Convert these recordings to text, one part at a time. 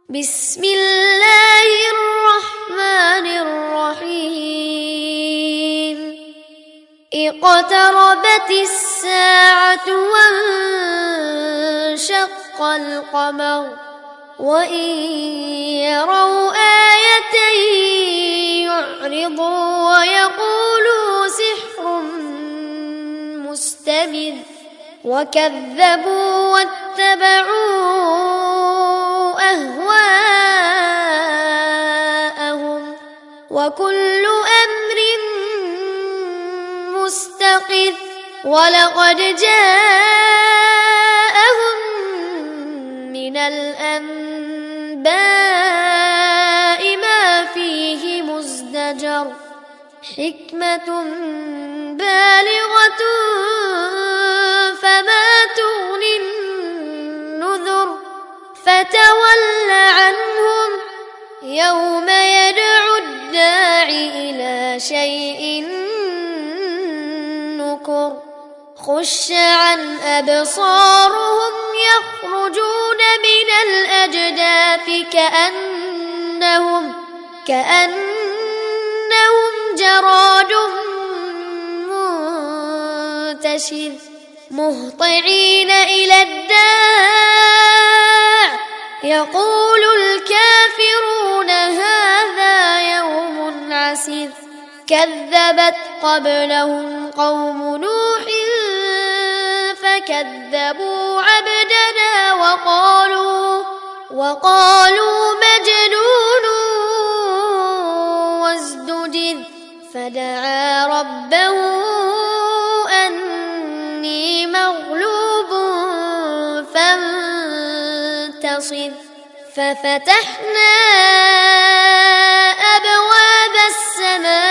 بسم الله الرحمن الرحيم اقتربت الساعة وانشق القمر وإن يروا آية يعرضوا ويقولوا سحر مستمر وكذبوا واتبعوا أهواءهم وكل أمر مستقر ولقد جاءهم من الأنباء ما فيه مزدجر حكمة بالغة فما تغني النذر فتول عنهم يوم يدعو الداعي إلى شيء نكر خش عن أبصارهم يخرجون من الأجداث كأنهم جراد منتشر مهطعين إلى الداع يقول الكافرون هذا يوم عسير كذبت قبلهم قوم نوح فكذبوا عبدنا وقالوا مجنون وازدجر فدعا ربه أني مغلوب فانتصر ففتحنا أبواب السماء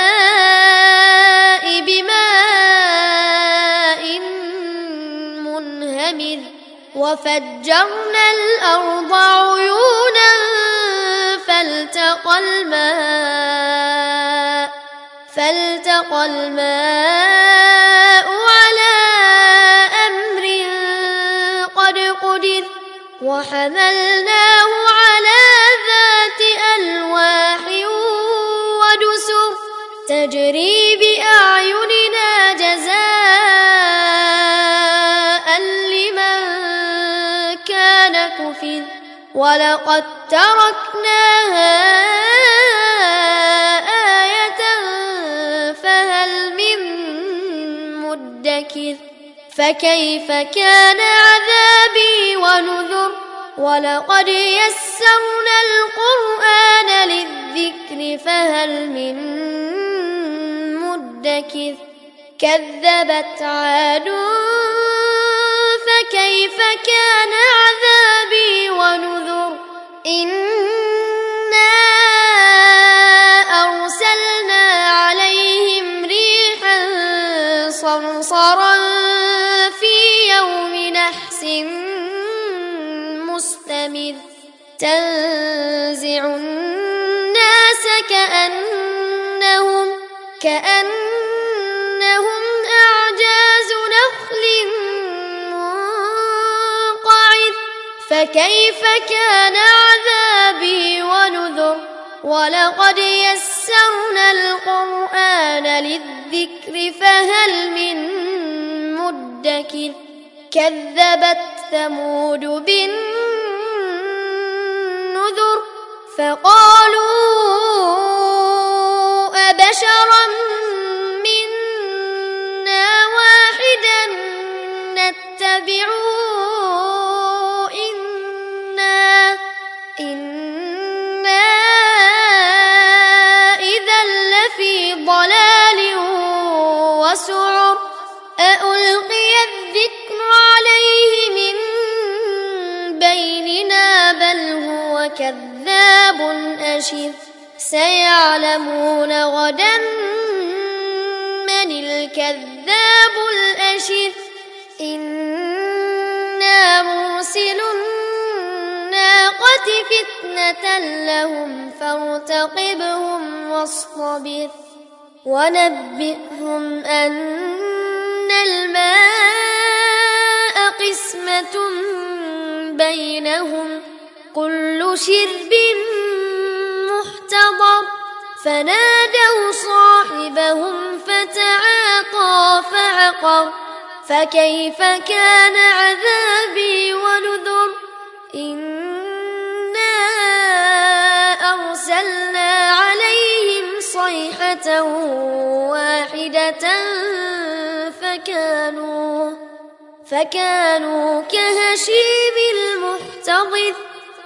بماء منهمر وفجرنا الأرض عيونا فالتقى الماء على أمر قد قدر وحملناه على ذات ألواح ودسر تجري بأعيننا جزاء لمن كان كفر ولقد تركناها آية فهل من مدكر فكيف كان عذابي ونذر ولقد يسرنا القرآن للذكر فهل من مدكر كذبت عاد فكيف كان عذابي ونذر إنا أرسلنا عليهم ريحا صرصرا في يوم نحس مستمر تنزع الناس كأنهم أعجاز نخل منقعر فكيف كان عذابي ونذر ولقد يسرنا القرآن للذكر فهل من مدكر كذبت ثمود بالنذر فقالوا أبشرا منا واحدا نتبعه إنا إذا لفي ضلال وسعر أألقي الذكر عليه من بيننا بل هو كذاب أشر سيعلمون غدا من الكذاب الأشر إنا مرسل الناقة فتنة لهم فارتقبهم واصطبر ونبئهم أن الماء قسمة بينهم كل شرب محتضر فنادوا صاحبهم فتعاطى فعقر فكيف كان عذابي ونذر إنا أرسلنا عليهم صيحة واحدة فكانوا كهشيم المحتضر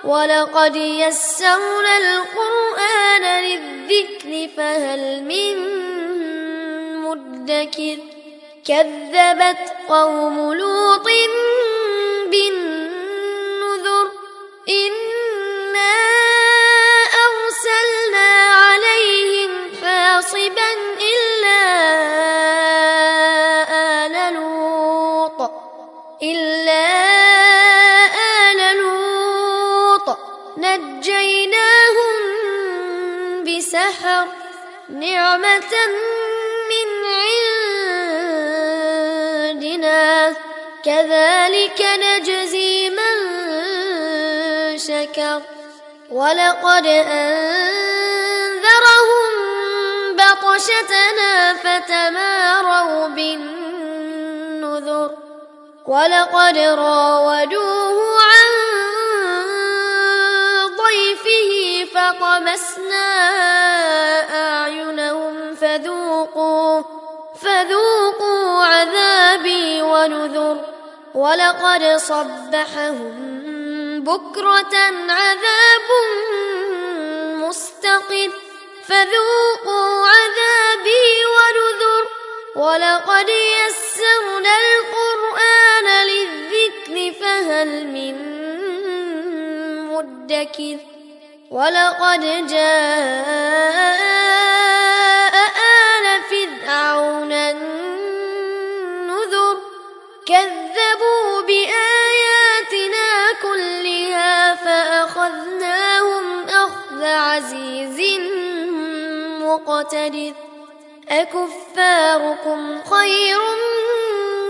ولقد يسرنا القرآن للذكر فهل من مدكر كذبت قوم لوط بالنذر إنا أرسلنا عليهم حاصبا إلا آل لوط نجيناهم بسحر نعمة من عندنا كذلك نجزي من شكر ولقد أنذرهم بطشتنا فتماروا بالنذر ولقد راودوه عن ضيفه فطمسنا أعينهم فذوقوا عذابي ونذر ولقد صبحهم بكرة عذاب مستقر فذوقوا عذابي ونذر ولقد يسرنا القرآن للذكر فهل من مدكر ولقد جاء آل فرعون النذر كذبوا بآياتنا كلها فأخذناهم أخذ عزيز مقتدر أكفاركم خير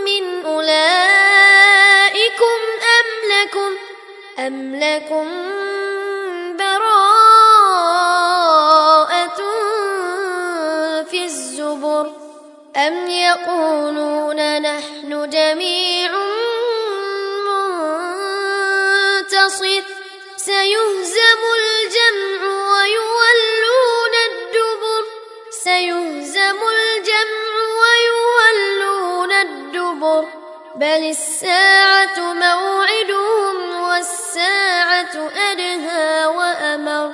من أولئكم أم لكم براءة في الزبر أم يقولون نحن جميع منتصر سيهزم الجمع ويولون الدبر بل الساعة موعدهم والساعة أدهى وأمر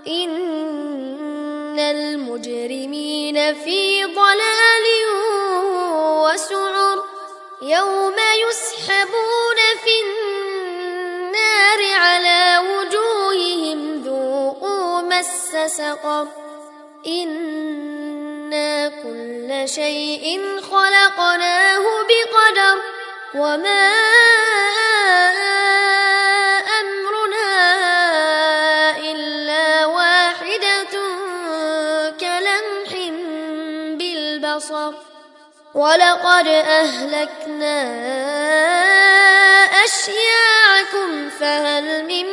إن المجرمين في ضلال وسعر يوم يسحبون في النار على وجوههم ذوقوا مس سقر إنا كل شيء خلقناه بقدر وما أمرنا إلا واحدة كلمح بالبصر ولقد أهلكنا أشياعكم فهل من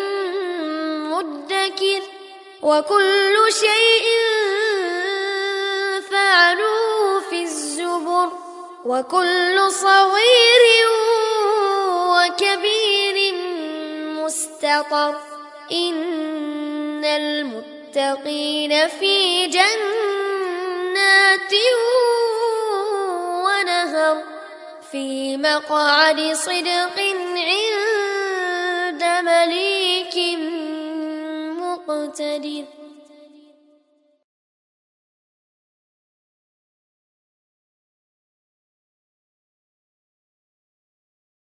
مدكر وكل شيء فعلوه في الزبر وكل صغير وكبير مستطر إن المتقين في جنات ونهر في مقعد صدق عند مليك مقتدر.